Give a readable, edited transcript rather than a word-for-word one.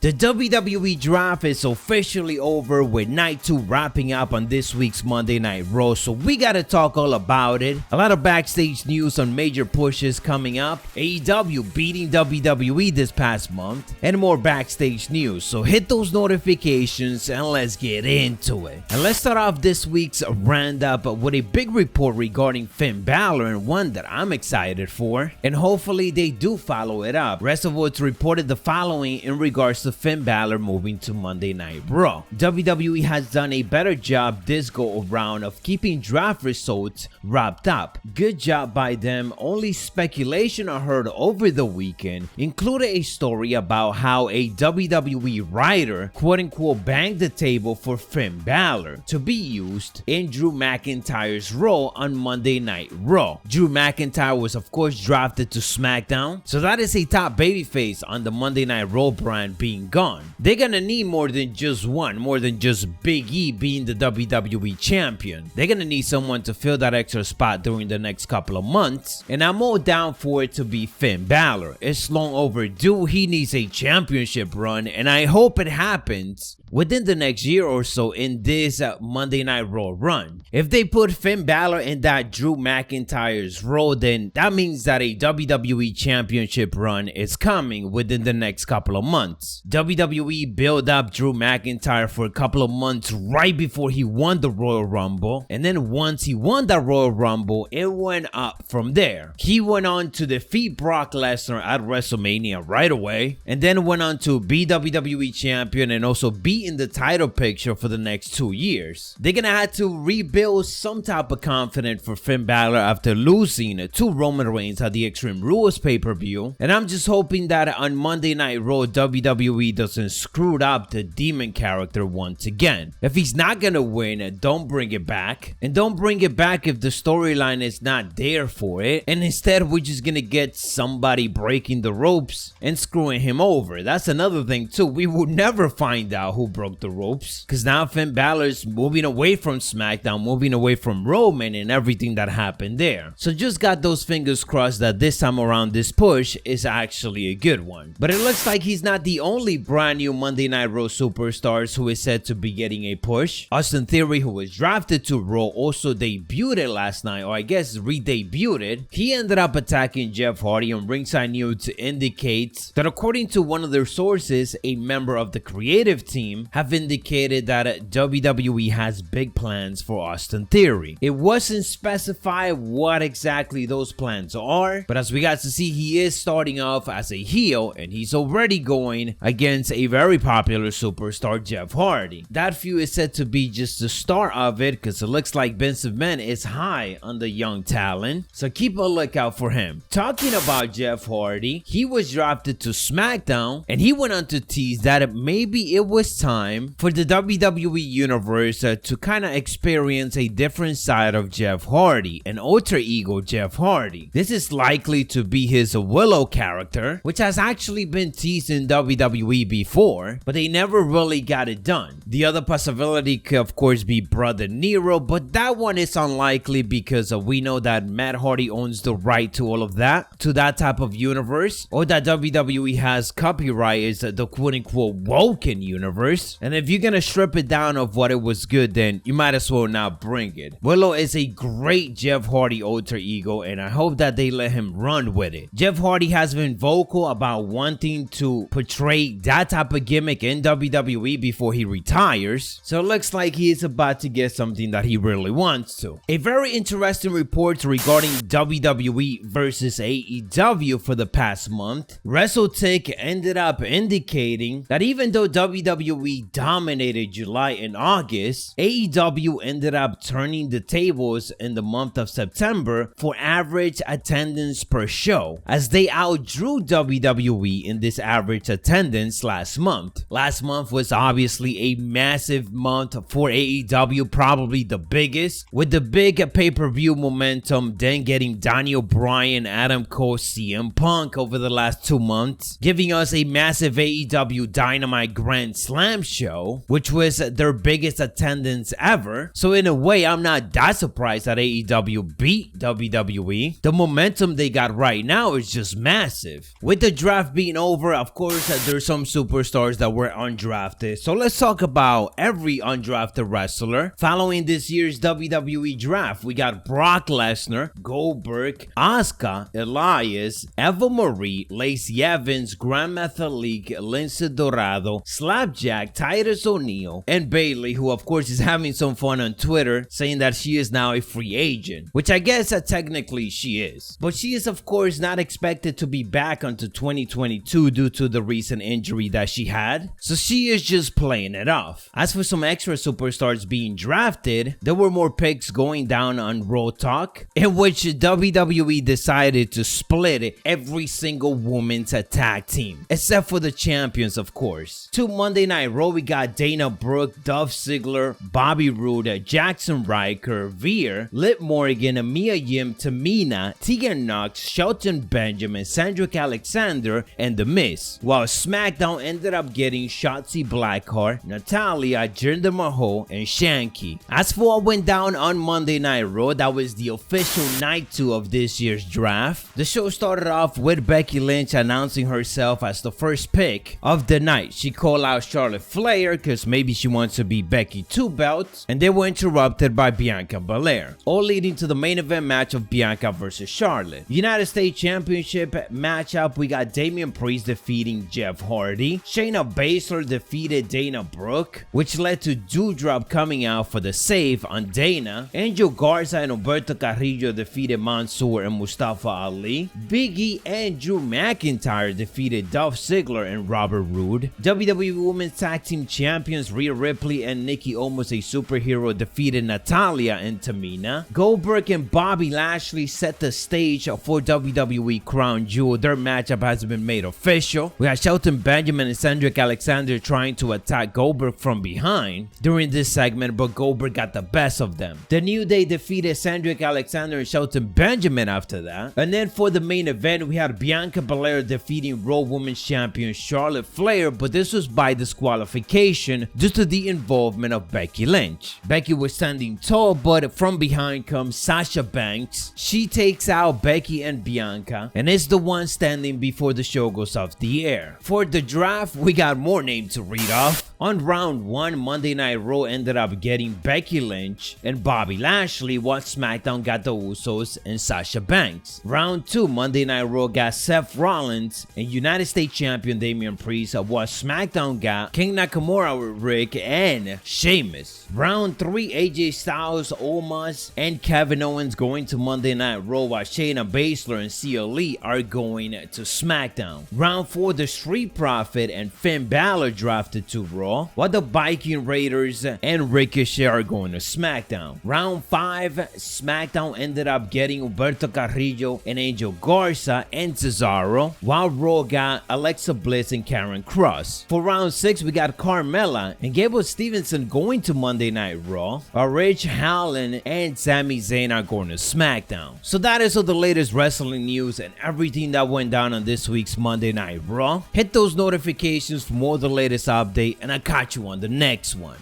The WWE Draft is officially over with Night 2 wrapping up on this week's Monday Night Raw, so we gotta talk all about it. A lot of backstage news on major pushes coming up, AEW beating WWE this past month, and more backstage news, so hit those notifications and let's get into it. And let's start off this week's roundup with a big report regarding Finn Balor, and one that I'm excited for, and hopefully they do follow it up. WrestleVotes reported the following in regards to Finn Balor moving to Monday Night Raw. WWE has done a better job this go around of keeping draft results wrapped up. Good job by them. Only speculation I heard over the weekend included a story about how a WWE writer quote unquote banged the table for Finn Balor to be used in Drew McIntyre's role on Monday Night Raw. Drew McIntyre was of course drafted to SmackDown, so that is a top babyface on the Monday Night Raw brand being gone. They're gonna need more than just one, more than just Big E being the WWE champion. They're gonna need someone to fill that extra spot during the next couple of months, and I'm all down for it to be Finn Balor. It's long overdue. He needs a championship run, and I hope it happens within the next year or so in this Monday Night Raw run. If they put Finn Balor in that Drew McIntyre's role, then that means that a WWE championship run is coming within the next couple of months. WWE built up Drew McIntyre for a couple of months right before he won the Royal Rumble, and then once he won that Royal Rumble, it went up from there. He went on to defeat Brock Lesnar at WrestleMania right away, and then went on to be WWE champion and also be in the title picture for the next 2 years. They're gonna have to rebuild some type of confidence for Finn Balor after losing to Roman Reigns at the Extreme Rules pay-per-view, and I'm just hoping that on Monday Night Raw WWE doesn't screw up the Demon character once again. If he's not gonna win, don't bring it back, and don't bring it back if the storyline is not there for it, and instead we're just gonna get somebody breaking the ropes and screwing him over. That's another thing too. We would never find out who broke the ropes, because now Finn Balor's moving away from SmackDown, moving away from Roman and everything that happened there. So just got those fingers crossed that this time around this push is actually a good one. But it looks like he's not the only brand new Monday Night Raw superstars who is said to be getting a push. Austin Theory, who was drafted to Raw, also debuted last night, or I guess re-debuted. He ended up attacking Jeff Hardy, and Ringside News indicates that according to one of their sources, a member of the creative team have indicated that WWE has big plans for Austin Theory. It wasn't specified what exactly those plans are, but as we got to see, he is starting off as a heel, and he's already going against a very popular superstar, Jeff Hardy. That feud is said to be just the start of it, because it looks like Vince McMahon is high on the young talent, so keep a lookout for him. Talking about Jeff Hardy, he was drafted to SmackDown, and he went on to tease that maybe it was time for the WWE Universe to kind of experience a different side of Jeff Hardy, an alter ego Jeff Hardy. This is likely to be his Willow character, which has actually been teased in WWE before, but they never really got it done. The other possibility could of course be Brother Nero, but that one is unlikely because we know that Matt Hardy owns the right to all of that, to that type of universe, or that WWE has copyright is the quote-unquote Woken universe. And if you're gonna strip it down of what it was good, then you might as well not bring it. Willow is a great Jeff Hardy alter ego, and I hope that they let him run with it. Jeff Hardy has been vocal about wanting to portray that type of gimmick in WWE before he retires, so it looks like he is about to get something that he really wants to. A very interesting report regarding WWE versus AEW for the past month. WrestleTech ended up indicating that even though WWE dominated July and August, AEW ended up turning the tables in the month of September for average attendance per show, as they outdrew WWE in this average attendance last month. Last month was obviously a massive month for AEW, probably the biggest, with the big pay-per-view momentum, then getting Daniel Bryan, Adam Cole, CM Punk over the last 2 months, giving us a massive AEW Dynamite Grand Slam Slam show, which was their biggest attendance ever. So in a way, I'm not that surprised that AEW beat WWE. The momentum they got right now is just massive. With the draft being over, of course, there's some superstars that were undrafted. So let's talk about every undrafted wrestler. Following this year's WWE draft, we got Brock Lesnar, Goldberg, Asuka, Elias, Eva Marie, Lacey Evans, Grand Metalik, Lince Dorado, Slapjack, Titus O'Neil, and Bayley, who of course is having some fun on Twitter saying that she is now a free agent, which I guess that technically she is. But she is of course not expected to be back until 2022 due to the recent injury that she had, so she is just playing it off. As for some extra superstars being drafted, there were more picks going down on Raw Talk, in which WWE decided to split every single women's tag team, except for the champions of course. To Monday Night Raw, we got Dana Brooke, Dolph Ziggler, Bobby Roode, Jackson Riker, Veer, Liv Morgan, Mia Yim, Tamina, Tegan Knox, Shelton Benjamin, Cedric Alexander, and The Miz. While SmackDown ended up getting Shotzi Blackheart, Natalya, Jinder Mahal, and Shanky. As for what went down on Monday Night Raw, that was the official night 2 of this year's draft. The show started off with Becky Lynch announcing herself as the first pick of the night. She called out Charlotte Flair because maybe she wants to be Becky 2 belts, and they were interrupted by Bianca Belair, all leading to the main event match of Bianca versus Charlotte. United States Championship matchup, we got Damian Priest defeating Jeff Hardy. Shayna Baszler defeated Dana Brooke, which led to Doudrop coming out for the save on Dana. Angel Garza and Humberto Carrillo defeated Mansoor and Mustafa Ali. Big E and Drew McIntyre defeated Dolph Ziggler and Robert Roode. WWE Women's Tag Team Champions Rhea Ripley and Nikki Almost a Superhero defeated Natalya and Tamina. Goldberg and Bobby Lashley set the stage for WWE Crown Jewel. Their matchup has been made official. We got Shelton Benjamin and Cedric Alexander trying to attack Goldberg from behind during this segment, but Goldberg got the best of them. The New Day defeated Cedric Alexander and Shelton Benjamin after that. And then for the main event, we had Bianca Belair defeating Raw Women's Champion Charlotte Flair, but this was by disqualification due to the involvement of Becky Lynch. Becky was standing tall, but from behind comes Sasha Banks. She takes out Becky and Bianca and is the one standing before the show goes off the air. For the draft, we got more names to read off. On round 1, Monday Night Raw ended up getting Becky Lynch and Bobby Lashley, while SmackDown got the Usos and Sasha Banks. Round 2, Monday Night Raw got Seth Rollins and United States Champion Damian Priest, while SmackDown got King Nakamura with Rick and Sheamus. Round 3, AJ Styles, Omos, and Kevin Owens going to Monday Night Raw, while Shayna Baszler and Cia Lee are going to SmackDown. Round 4, the Street Profit and Finn Balor drafted to Raw, while the Viking Raiders and Ricochet are going to SmackDown. Round 5, SmackDown ended up getting Humberto Carrillo and Angel Garza and Cesaro, while Raw got Alexa Bliss and Karen Cross. For round 6, we got Carmella and Gable Stevenson going to Monday Night Raw, while Ridge Holland and Sami Zayn are going to SmackDown. So that is all the latest wrestling news and everything that went down on this week's Monday Night Raw. Hit those notifications for more of the latest update, and I'll catch you on the next one.